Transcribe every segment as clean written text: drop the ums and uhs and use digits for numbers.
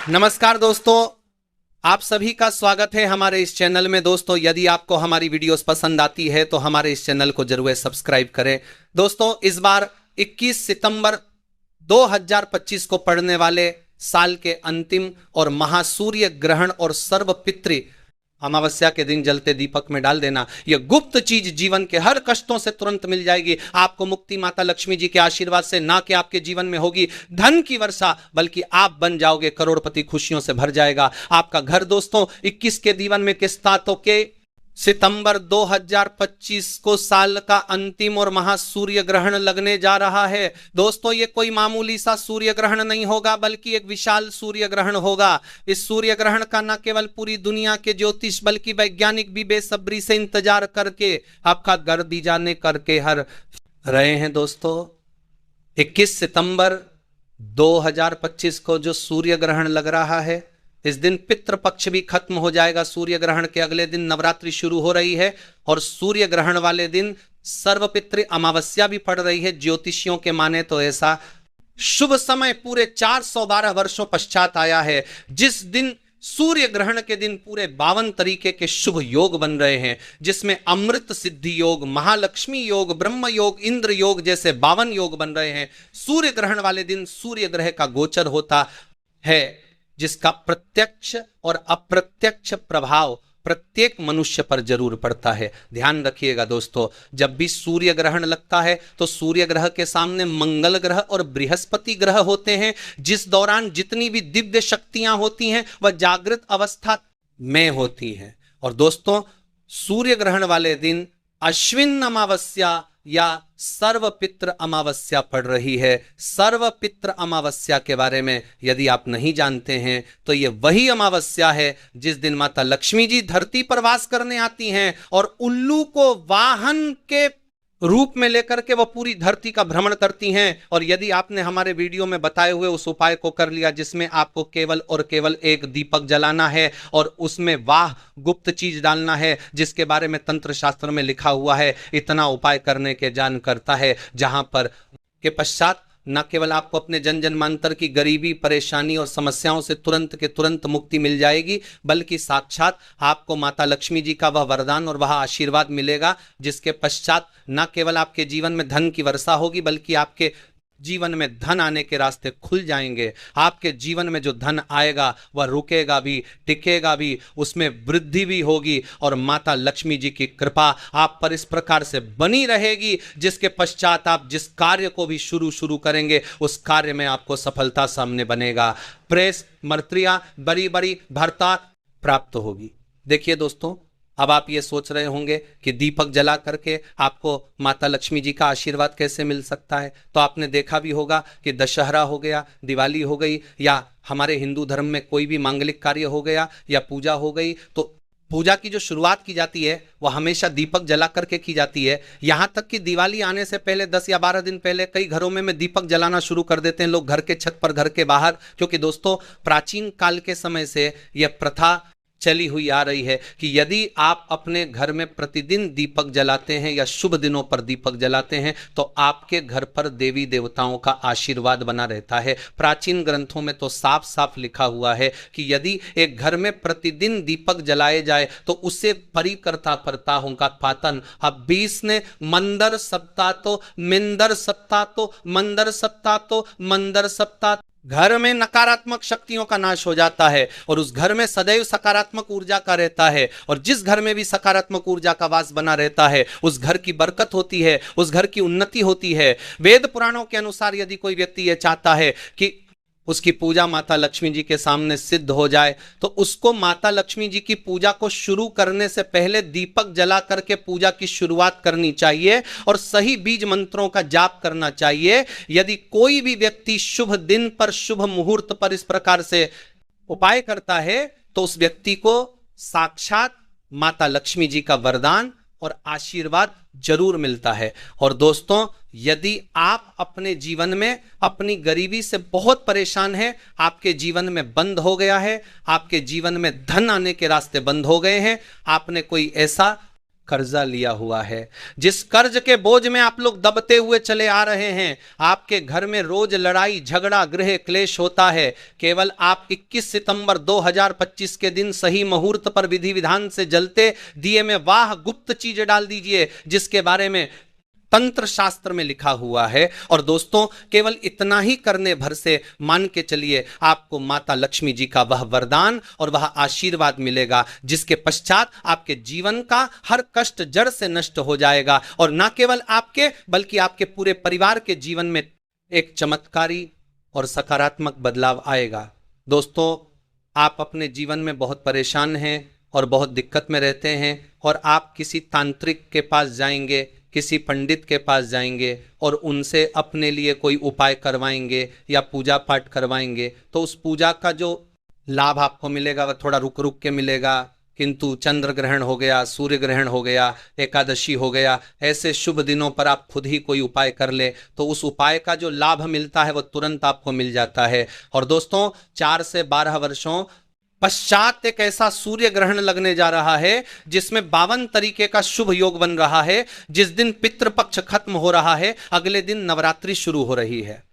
नमस्कार दोस्तों, आप सभी का स्वागत है हमारे इस चैनल में। दोस्तों, यदि आपको हमारी वीडियोस पसंद आती है तो हमारे इस चैनल को जरूर सब्सक्राइब करें। दोस्तों, इस बार 21 सितंबर 2025 को पड़ने वाले साल के अंतिम और महासूर्य ग्रहण और सर्वपितृ अमावस्या के दिन जलते दीपक में डाल देना। यह गुप्त चीज जीवन के हर कष्टों से तुरंत मिल जाएगी। आपको मुक्ति माता लक्ष्मी जी के आशीर्वाद से ना कि आपके जीवन में होगी धन की वर्षा, बल्कि आप बन जाओगे करोड़पति। खुशियों से भर जाएगा आपका घर। दोस्तों, 21 के जीवन में किस तातों के सितंबर 2025 को साल का अंतिम और महासूर्य ग्रहण लगने जा रहा है। दोस्तों, ये कोई मामूली सा सूर्य ग्रहण नहीं होगा, बल्कि एक विशाल सूर्य ग्रहण होगा। इस सूर्य ग्रहण का न केवल पूरी दुनिया के ज्योतिष बल्कि वैज्ञानिक भी बेसब्री से इंतजार करके आपका घर दी जाने करके हर रहे हैं। दोस्तों, 21 सितंबर 2025 को जो सूर्य ग्रहण लग रहा है, इस दिन पितृपक्ष भी खत्म हो जाएगा। सूर्य ग्रहण के अगले दिन नवरात्रि शुरू हो रही है और सूर्य ग्रहण वाले दिन सर्वपितृ अमावस्या भी पड़ रही है। ज्योतिषियों के माने तो ऐसा शुभ समय पूरे 412 वर्षों पश्चात आया है, जिस दिन सूर्य ग्रहण के दिन पूरे 52 तरीके के शुभ योग बन रहे हैं, जिसमें अमृत सिद्धि योग, महालक्ष्मी योग, ब्रह्म योग, इंद्र योग जैसे 52 योग बन रहे हैं। सूर्य ग्रहण वाले दिन सूर्य ग्रह का गोचर होता है, जिसका प्रत्यक्ष और अप्रत्यक्ष प्रभाव प्रत्येक मनुष्य पर जरूर पड़ता है। ध्यान रखिएगा दोस्तों, जब भी सूर्य ग्रहण लगता है तो सूर्य ग्रह के सामने मंगल ग्रह और बृहस्पति ग्रह होते हैं, जिस दौरान जितनी भी दिव्य शक्तियां होती हैं वह जागृत अवस्था में होती हैं। और दोस्तों, सूर्य ग्रहण वाले दिन अश्विन अमावस्या या सर्वपितृ अमावस्या पड़ रही है। सर्वपितृ अमावस्या के बारे में यदि आप नहीं जानते हैं तो ये वही अमावस्या है जिस दिन माता लक्ष्मी जी धरती पर वास करने आती हैं और उल्लू को वाहन के रूप में लेकर के वह पूरी धरती का भ्रमण करती हैं। और यदि आपने हमारे वीडियो में बताए हुए उस उपाय को कर लिया, जिसमें आपको केवल और केवल एक दीपक जलाना है और उसमें वाह गुप्त चीज डालना है, जिसके बारे में तंत्र शास्त्र में लिखा हुआ है, इतना उपाय करने के जान करता है, जहां पर के पश्चात न केवल आपको अपने जन जन्मांतर की गरीबी, परेशानी और समस्याओं से तुरंत के तुरंत मुक्ति मिल जाएगी, बल्कि साक्षात आपको माता लक्ष्मी जी का वह वरदान और वह आशीर्वाद मिलेगा, जिसके पश्चात न केवल आपके जीवन में धन की वर्षा होगी, बल्कि आपके जीवन में धन आने के रास्ते खुल जाएंगे। आपके जीवन में जो धन आएगा वह रुकेगा भी, टिकेगा भी, उसमें वृद्धि भी होगी और माता लक्ष्मी जी की कृपा आप पर इस प्रकार से बनी रहेगी, जिसके पश्चात आप जिस कार्य को भी शुरू करेंगे उस कार्य में आपको सफलता सामने बनेगा। प्रेस मर्त्रिया बड़ी बड़ी भरता प्राप्त होगी। देखिए दोस्तों, अब आप ये सोच रहे होंगे कि दीपक जला करके आपको माता लक्ष्मी जी का आशीर्वाद कैसे मिल सकता है। तो आपने देखा भी होगा कि दशहरा हो गया, दिवाली हो गई, या हमारे हिंदू धर्म में कोई भी मांगलिक कार्य हो गया या पूजा हो गई, तो पूजा की जो शुरुआत की जाती है वह हमेशा दीपक जला करके की जाती है। यहाँ तक कि दिवाली आने से पहले 10 या 12 दिन पहले कई घरों में दीपक जलाना शुरू कर देते हैं लोग, घर के छत पर, घर के बाहर। क्योंकि दोस्तों, प्राचीन काल के समय से यह प्रथा चली हुई आ रही है कि यदि आप अपने घर में प्रतिदिन दीपक जलाते हैं या शुभ दिनों पर दीपक जलाते हैं तो आपके घर पर देवी देवताओं का आशीर्वाद बना रहता है। प्राचीन ग्रंथों में तो साफ साफ लिखा हुआ है कि यदि एक घर में प्रतिदिन दीपक जलाए जाए तो उसे परिकर्ता परता होगा पातन। अब 20 ने मंदर सत्ता तो मिंदर सत्ता तो मंदर सत्ता तो मंदर सत्ता, घर में नकारात्मक शक्तियों का नाश हो जाता है और उस घर में सदैव सकारात्मक ऊर्जा का रहता है। और जिस घर में भी सकारात्मक ऊर्जा का वास बना रहता है उस घर की बरकत होती है, उस घर की उन्नति होती है। वेद पुराणों के अनुसार यदि कोई व्यक्ति यह चाहता है कि उसकी पूजा माता लक्ष्मी जी के सामने सिद्ध हो जाए तो उसको माता लक्ष्मी जी की पूजा को शुरू करने से पहले दीपक जला करके पूजा की शुरुआत करनी चाहिए और सही बीज मंत्रों का जाप करना चाहिए। यदि कोई भी व्यक्ति शुभ दिन पर, शुभ मुहूर्त पर इस प्रकार से उपाय करता है तो उस व्यक्ति को साक्षात माता लक्ष्मी जी का वरदान और आशीर्वाद जरूर मिलता है। और दोस्तों, यदि आप अपने जीवन में अपनी गरीबी से बहुत परेशान हैं, आपके जीवन में बंद हो गया है, आपके जीवन में धन आने के रास्ते बंद हो गए हैं, आपने कोई ऐसा कर्जा लिया हुआ है, जिस कर्ज के बोझ में आप लोग दबते हुए चले आ रहे हैं, आपके घर में रोज लड़ाई झगड़ा गृह क्लेश होता है, केवल आप 21 सितंबर 2025 के दिन सही मुहूर्त पर विधि विधान से जलते दिए में वाह गुप्त चीज डाल दीजिए, जिसके बारे में तंत्र शास्त्र में लिखा हुआ है। और दोस्तों, केवल इतना ही करने भर से मान के चलिए आपको माता लक्ष्मी जी का वह वरदान और वह आशीर्वाद मिलेगा, जिसके पश्चात आपके जीवन का हर कष्ट जड़ से नष्ट हो जाएगा, और ना केवल आपके बल्कि आपके पूरे परिवार के जीवन में एक चमत्कारी और सकारात्मक बदलाव आएगा। दोस्तों, आप अपने जीवन में बहुत परेशान हैं और बहुत दिक्कत में रहते हैं, और आप किसी तांत्रिक के पास जाएंगे, किसी पंडित के पास जाएंगे और उनसे अपने लिए कोई उपाय करवाएंगे या पूजा पाठ करवाएंगे, तो उस पूजा का जो लाभ आपको मिलेगा वह थोड़ा रुक रुक के मिलेगा। किंतु चंद्र ग्रहण हो गया, सूर्य ग्रहण हो गया, एकादशी हो गया, ऐसे शुभ दिनों पर आप खुद ही कोई उपाय कर ले तो उस उपाय का जो लाभ मिलता है वह तुरंत आपको मिल जाता है। और दोस्तों, 4 से 12 वर्षों पश्चात एक ऐसा सूर्य ग्रहण लगने जा रहा है जिसमें 52 तरीके का शुभ योग बन रहा है। जिस दिन पितृपक्ष खत्म हो रहा है, अगले दिन नवरात्रि शुरू हो रही है,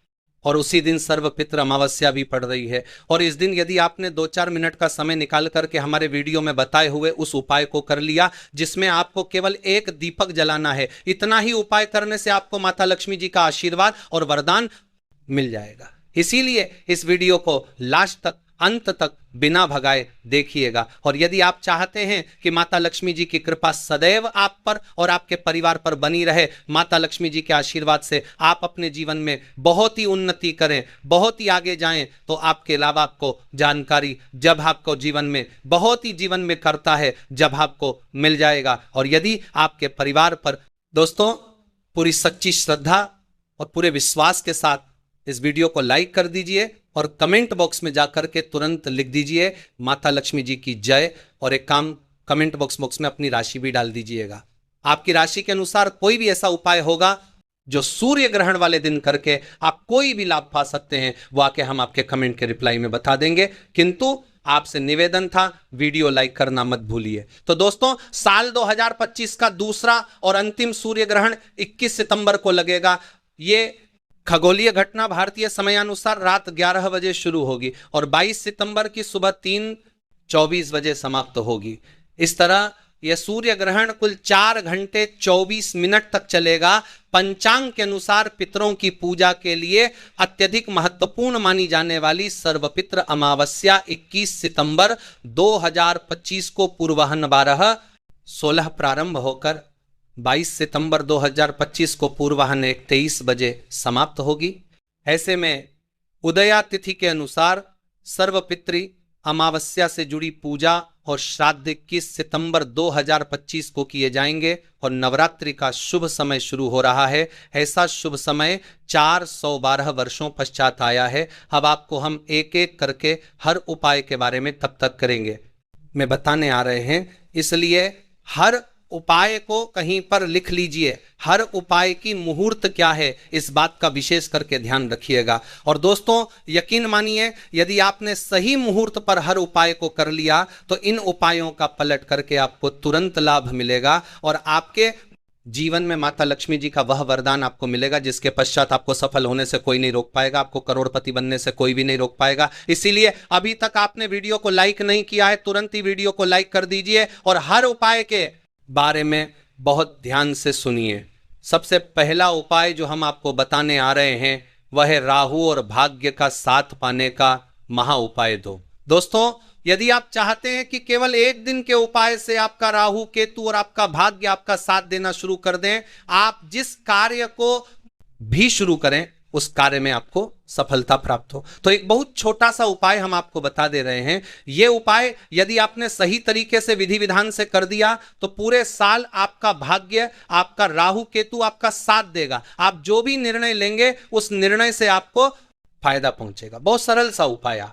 और उसी दिन सर्व पितृ अमावस्या भी पड़ रही है। और इस दिन यदि आपने 2-4 मिनट का समय निकाल करके हमारे वीडियो में बताए हुए उस उपाय को कर लिया, जिसमें आपको केवल एक दीपक जलाना है, इतना ही उपाय करने से आपको माता लक्ष्मी जी का आशीर्वाद और वरदान मिल जाएगा। इसीलिए इस वीडियो को लास्ट तक, अंत तक बिना भगाए देखिएगा। और यदि आप चाहते हैं कि माता लक्ष्मी जी की कृपा सदैव आप पर और आपके परिवार पर बनी रहे, माता लक्ष्मी जी के आशीर्वाद से आप अपने जीवन में बहुत ही उन्नति करें, बहुत ही आगे जाएं, तो आपके अलावा आपको जानकारी जब आपको जीवन में बहुत ही जीवन में करता है जब आपको मिल जाएगा। और यदि आपके परिवार पर दोस्तों पूरी सच्ची श्रद्धा और पूरे विश्वास के साथ इस वीडियो को लाइक कर दीजिए और कमेंट बॉक्स में जाकर के तुरंत लिख दीजिए माता लक्ष्मी जी की जय, और एक काम कमेंट बॉक्स में अपनी राशि भी डाल दीजिएगा। आपकी राशि के अनुसार कोई भी ऐसा उपाय होगा जो सूर्य ग्रहण वाले दिन करके आप कोई भी लाभ पा सकते हैं, वो आके हम आपके कमेंट के रिप्लाई में बता देंगे। किंतु आपसे निवेदन था, वीडियो लाइक करना मत भूलिए। तो दोस्तों, साल 2025 का दूसरा और अंतिम सूर्य ग्रहण 21 सितंबर को लगेगा। ये खगोलीय घटना भारतीय समयानुसार रात 11 बजे शुरू होगी और 22 सितंबर की सुबह 3:24 बजे समाप्त होगी। इस तरह यह सूर्य ग्रहण कुल 4 घंटे 24 मिनट तक चलेगा। पंचांग के अनुसार पितरों की पूजा के लिए अत्यधिक महत्वपूर्ण मानी जाने वाली सर्वपित्र अमावस्या 21 सितंबर 2025 को पूर्वाह्न 12:16 प्रारंभ होकर 22 सितंबर 2025 को पूर्वाह्न 1:23 बजे समाप्त होगी। ऐसे में उदया तिथि के अनुसार सर्वपितृ अमावस्या से जुड़ी पूजा और श्राद्ध 21 सितंबर 2025 को किए जाएंगे और नवरात्रि का शुभ समय शुरू हो रहा है। ऐसा शुभ समय 412 वर्षों पश्चात आया है। अब आपको हम एक एक करके हर उपाय के बारे में तब तक करेंगे में बताने आ रहे हैं, इसलिए हर उपाय को कहीं पर लिख लीजिए। हर उपाय की मुहूर्त क्या है, इस बात का विशेष करके ध्यान रखिएगा। और दोस्तों, यकीन मानिए, यदि आपने सही मुहूर्त पर हर उपाय को कर लिया तो इन उपायों का पलट करके आपको तुरंत लाभ मिलेगा और आपके जीवन में माता लक्ष्मी जी का वह वरदान आपको मिलेगा जिसके पश्चात आपको सफल होने से कोई नहीं रोक पाएगा, आपको करोड़पति बनने से कोई भी नहीं रोक पाएगा। इसीलिए अभी तक आपने वीडियो को लाइक नहीं किया है, तुरंत ही वीडियो को लाइक कर दीजिए और हर उपाय के बारे में बहुत ध्यान से सुनिए। सबसे पहला उपाय जो हम आपको बताने आ रहे हैं वह है राहु और भाग्य का साथ पाने का महा उपाय 2। दोस्तों, यदि आप चाहते हैं कि केवल एक दिन के उपाय से आपका राहु केतु और आपका भाग्य आपका साथ देना शुरू कर दें, आप जिस कार्य को भी शुरू करें उस कार्य में आपको सफलता प्राप्त हो, तो एक बहुत छोटा सा उपाय हम आपको बता दे रहे हैं। यह उपाय यदि आपने सही तरीके से विधि विधान से कर दिया तो पूरे साल आपका भाग्य, आपका राहु केतु आपका साथ देगा। आप जो भी निर्णय लेंगे उस निर्णय से आपको फायदा पहुंचेगा। बहुत सरल सा उपाय।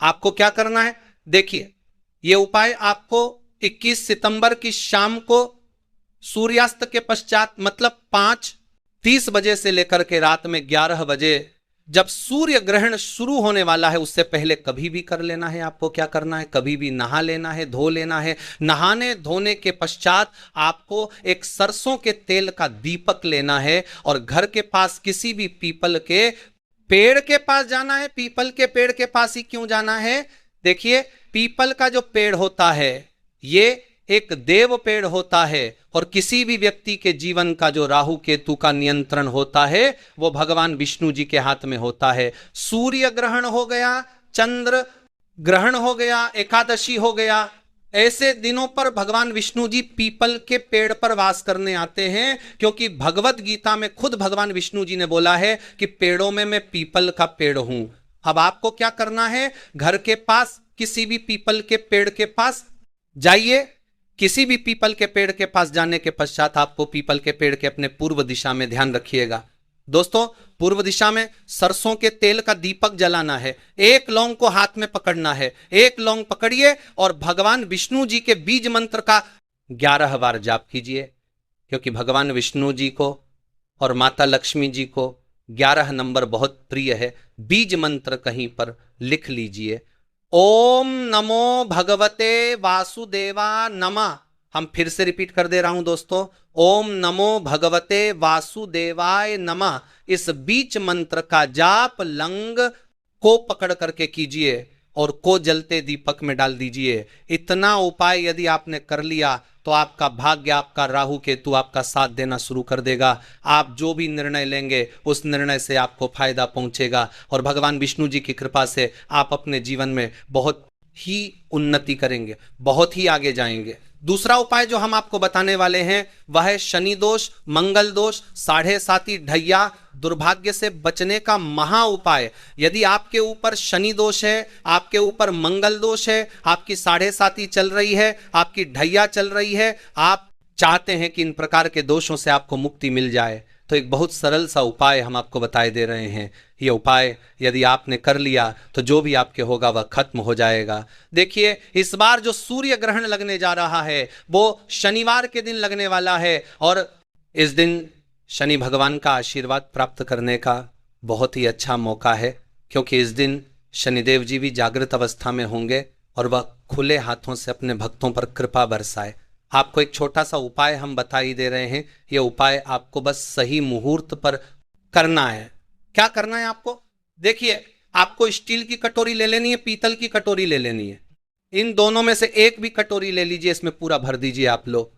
आपको क्या करना है, देखिए, यह उपाय आपको 21 सितंबर की शाम को सूर्यास्त के पश्चात मतलब 5:30 बजे से लेकर के रात में 11 बजे जब सूर्य ग्रहण शुरू होने वाला है उससे पहले कभी भी कर लेना है। आपको क्या करना है, कभी भी नहा लेना है, धो लेना है। नहाने धोने के पश्चात आपको एक सरसों के तेल का दीपक लेना है और घर के पास किसी भी पीपल के पेड़ के पास जाना है। पीपल के पेड़ के पास ही क्यों जाना है? देखिए, पीपल का जो पेड़ होता है ये एक देव पेड़ होता है और किसी भी व्यक्ति के जीवन का जो राहु केतु का नियंत्रण होता है वो भगवान विष्णु जी के हाथ में होता है। सूर्य ग्रहण हो गया, चंद्र ग्रहण हो गया, एकादशी हो गया, ऐसे दिनों पर भगवान विष्णु जी पीपल के पेड़ पर वास करने आते हैं, क्योंकि भगवत गीता में खुद भगवान विष्णु जी ने बोला है कि पेड़ों में मैं पीपल का पेड़ हूं। अब आपको क्या करना है, घर के पास किसी भी पीपल के पेड़ के पास जाइए। किसी भी पीपल के पेड़ के पास जाने के पश्चात आपको पीपल के पेड़ के अपने पूर्व दिशा में, ध्यान रखिएगा दोस्तों, पूर्व दिशा में सरसों के तेल का दीपक जलाना है। एक लौंग को हाथ में पकड़ना है, एक लौंग पकड़िए और भगवान विष्णु जी के बीज मंत्र का 11 बार जाप कीजिए, क्योंकि भगवान विष्णु जी को और माता लक्ष्मी जी को 11 नंबर बहुत प्रिय है। बीज मंत्र कहीं पर लिख लीजिए, ओम नमो भगवते वासुदेवा नमः। हम फिर से रिपीट कर दे रहा हूं दोस्तों, ओम नमो भगवते वासुदेवाय नमः। इस बीच मंत्र का जाप लंग को पकड़ करके कीजिए और को जलते दीपक में डाल दीजिए। इतना उपाय यदि आपने कर लिया तो आपका भाग्य, आपका राहु केतु आपका साथ देना शुरू कर देगा। आप जो भी निर्णय लेंगे उस निर्णय से आपको फायदा पहुंचेगा और भगवान विष्णु जी की कृपा से आप अपने जीवन में बहुत ही उन्नति करेंगे, बहुत ही आगे जाएंगे। दूसरा उपाय जो हम आपको बताने वाले हैं वह है शनि दोष, मंगल दोष, साढ़े साती, ढैया, दुर्भाग्य से बचने का महा उपाय। यदि आपके ऊपर शनि दोष है, आपके ऊपर मंगल दोष है, आपकी साढ़े साती चल रही है, आपकी ढैया चल रही है, आप चाहते हैं कि इन प्रकार के दोषों से आपको मुक्ति मिल जाए, तो एक बहुत सरल सा उपाय हम आपको बताए दे रहे हैं। ये उपाय यदि आपने कर लिया तो जो भी आपके होगा वह खत्म हो जाएगा। देखिए, इस बार जो सूर्य ग्रहण लगने जा रहा है वो शनिवार के दिन लगने वाला है और इस दिन शनि भगवान का आशीर्वाद प्राप्त करने का बहुत ही अच्छा मौका है, क्योंकि इस दिन शनिदेव जी भी जागृत अवस्था में होंगे और वह खुले हाथों से अपने भक्तों पर कृपा बरसाए। आपको एक छोटा सा उपाय हम बता ही दे रहे हैं। यह उपाय आपको बस सही मुहूर्त पर करना है। क्या करना है आपको? देखिए, आपको स्टील की कटोरी ले लेनी है, पीतल की कटोरी ले लेनी है। इन दोनों में से एक भी कटोरी ले लीजिए, इसमें पूरा भर दीजिए आप लोग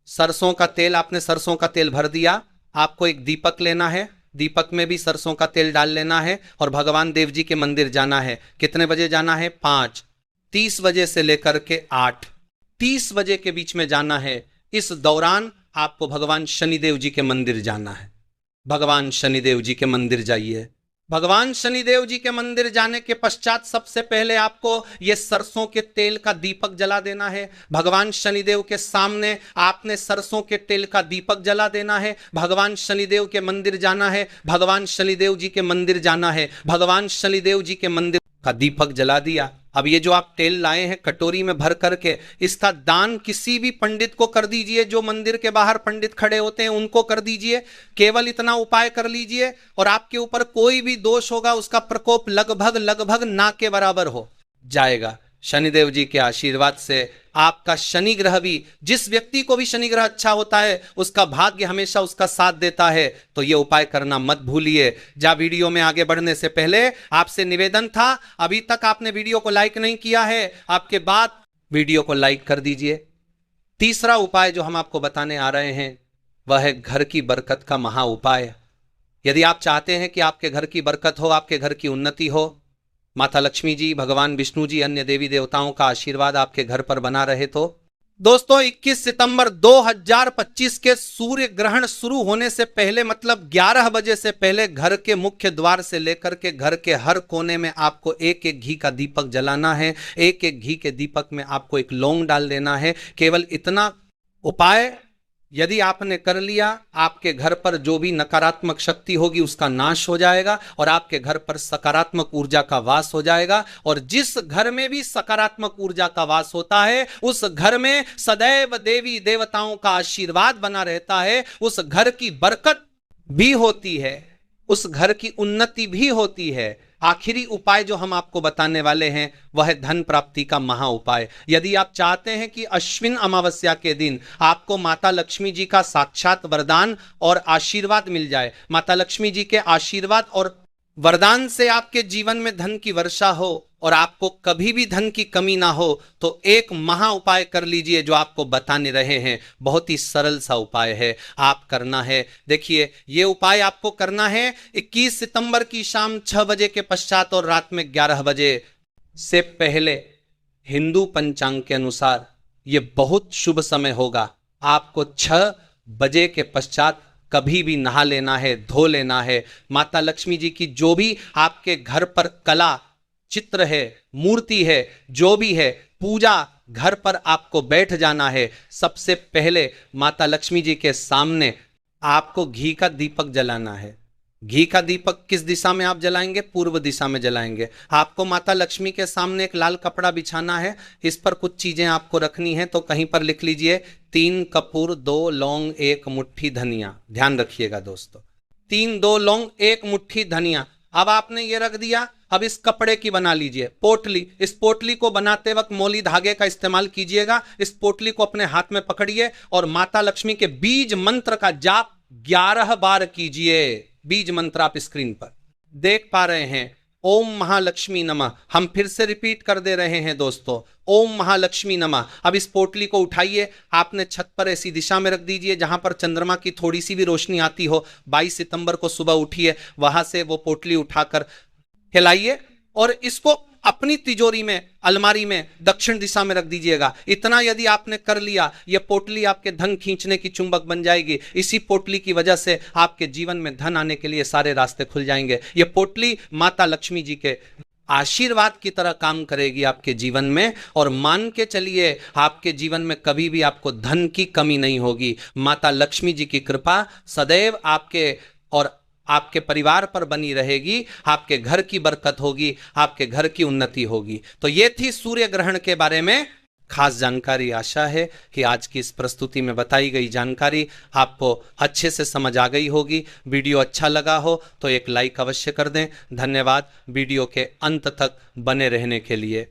सरसों का तेल। आपने सरसों का तेल भर दिया, आपको एक दीपक लेना है, दीपक में भी सरसों का तेल डाल लेना है और भगवान देव जी के मंदिर जाना है। कितने बजे जाना है? 5:30 बजे से लेकर के 8:30 बजे के बीच में जाना है। इस दौरान आपको भगवान शनिदेव जी के मंदिर जाना है। भगवान शनिदेव जी के मंदिर जाइए। भगवान शनिदेव जी के मंदिर जाने के पश्चात सबसे पहले आपको ये सरसों के तेल का दीपक जला देना है। भगवान शनिदेव के सामने आपने सरसों के तेल का दीपक जला देना है। भगवान शनिदेव के मंदिर जाना है, भगवान शनिदेव जी के मंदिर जाना है। भगवान शनिदेव जी के मंदिर का दीपक जला दिया। अब ये जो आप तेल लाए हैं कटोरी में भर करके, इसका दान किसी भी पंडित को कर दीजिए। जो मंदिर के बाहर पंडित खड़े होते हैं उनको कर दीजिए। केवल इतना उपाय कर लीजिए और आपके ऊपर कोई भी दोष होगा उसका प्रकोप लगभग ना के बराबर हो जाएगा। शनिदेव जी के आशीर्वाद से आपका शनि ग्रह भी, जिस व्यक्ति को भी शनि ग्रह अच्छा होता है उसका भाग्य हमेशा उसका साथ देता है। तो ये उपाय करना मत भूलिए। वीडियो में आगे बढ़ने से पहले आपसे निवेदन था, अभी तक आपने वीडियो को लाइक नहीं किया है, आपके बाद वीडियो को लाइक कर दीजिए। तीसरा उपाय जो हम आपको बताने आ रहे हैं वह है घर की बरकत का महा उपाय। यदि आप चाहते हैं कि आपके घर की बरकत हो, आपके घर की उन्नति हो, माता लक्ष्मी जी, भगवान विष्णु जी, अन्य देवी देवताओं का आशीर्वाद आपके घर पर बना रहे, तो दोस्तों 21 सितंबर 2025 के सूर्य ग्रहण शुरू होने से पहले, मतलब 11 बजे से पहले, घर के मुख्य द्वार से लेकर के घर के हर कोने में आपको एक एक घी का दीपक जलाना है। एक एक घी के दीपक में आपको एक लौंग डाल देना है। केवल इतना उपाय यदि आपने कर लिया, आपके घर पर जो भी नकारात्मक शक्ति होगी उसका नाश हो जाएगा और आपके घर पर सकारात्मक ऊर्जा का वास हो जाएगा। और जिस घर में भी सकारात्मक ऊर्जा का वास होता है उस घर में सदैव देवी देवताओं का आशीर्वाद बना रहता है, उस घर की बरकत भी होती है। उस घर की उन्नति भी होती है। आखिरी उपाय जो हम आपको बताने वाले हैं वह है धन प्राप्ति का महा उपाय। यदि आप चाहते हैं कि अश्विन अमावस्या के दिन आपको माता लक्ष्मी जी का साक्षात वरदान और आशीर्वाद मिल जाए, माता लक्ष्मी जी के आशीर्वाद और वरदान से आपके जीवन में धन की वर्षा हो और आपको कभी भी धन की कमी ना हो, तो एक महा उपाय कर लीजिए जो आपको बताने रहे हैं। बहुत ही सरल सा उपाय है, आप करना है। देखिए, ये उपाय आपको करना है 21 सितंबर की शाम 6 बजे के पश्चात और रात में 11 बजे से पहले। हिंदू पंचांग के अनुसार ये बहुत शुभ समय होगा। आपको 6 बजे के पश्चात कभी भी नहा लेना है, धो लेना है। माता लक्ष्मी जी की जो भी आपके घर पर कला चित्र है, मूर्ति है, जो भी है, पूजा घर पर आपको बैठ जाना है। सबसे पहले माता लक्ष्मी जी के सामने आपको घी का दीपक जलाना है। घी का दीपक किस दिशा में आप जलाएंगे? पूर्व दिशा में जलाएंगे। आपको माता लक्ष्मी के सामने एक लाल कपड़ा बिछाना है, इस पर कुछ चीजें आपको रखनी है, तो कहीं पर लिख लीजिए 3 कपूर 2 लौंग 1 मुट्ठी धनिया। ध्यान रखिएगा दोस्तों, 3 2 लौंग 1 मुट्ठी धनिया। अब आपने ये रख दिया। अब इस कपड़े की बना लीजिए पोटली। इस पोटली को बनाते वक्त मोली धागे का इस्तेमाल कीजिएगा। इस पोटली को अपने हाथ में पकड़िए और माता लक्ष्मी के बीज मंत्र का जाप 11 बार कीजिए। बीज मंत्र आप स्क्रीन पर देख पा रहे हैं। ओम महालक्ष्मी नमः। हम फिर से रिपीट कर दे रहे हैं दोस्तों, ओम महालक्ष्मी नमः। अब इस पोटली को उठाइए, आपने छत पर ऐसी दिशा में रख दीजिए जहां पर चंद्रमा की थोड़ी सी भी रोशनी आती हो। 22 सितंबर को सुबह उठिए, वहां से वो पोटली उठाकर हिलाइए और इसको अपनी तिजोरी में, अलमारी में दक्षिण दिशा में रख दीजिएगा। इतना यदि आपने कर लिया, यह पोटली आपके धन खींचने की चुंबक बन जाएगी। इसी पोटली की वजह से आपके जीवन में धन आने के लिए सारे रास्ते खुल जाएंगे। यह पोटली माता लक्ष्मी जी के आशीर्वाद की तरह काम करेगी आपके जीवन में, और मान के चलिए आपके जीवन में कभी भी आपको धन की कमी नहीं होगी। माता लक्ष्मी जी की कृपा सदैव आपके और आपके परिवार पर बनी रहेगी। आपके घर की बरकत होगी, आपके घर की उन्नति होगी। तो ये थी सूर्य ग्रहण के बारे में खास जानकारी। आशा है कि आज की इस प्रस्तुति में बताई गई जानकारी आपको अच्छे से समझ आ गई होगी। वीडियो अच्छा लगा हो तो एक लाइक अवश्य कर दें। धन्यवाद वीडियो के अंत तक बने रहने के लिए।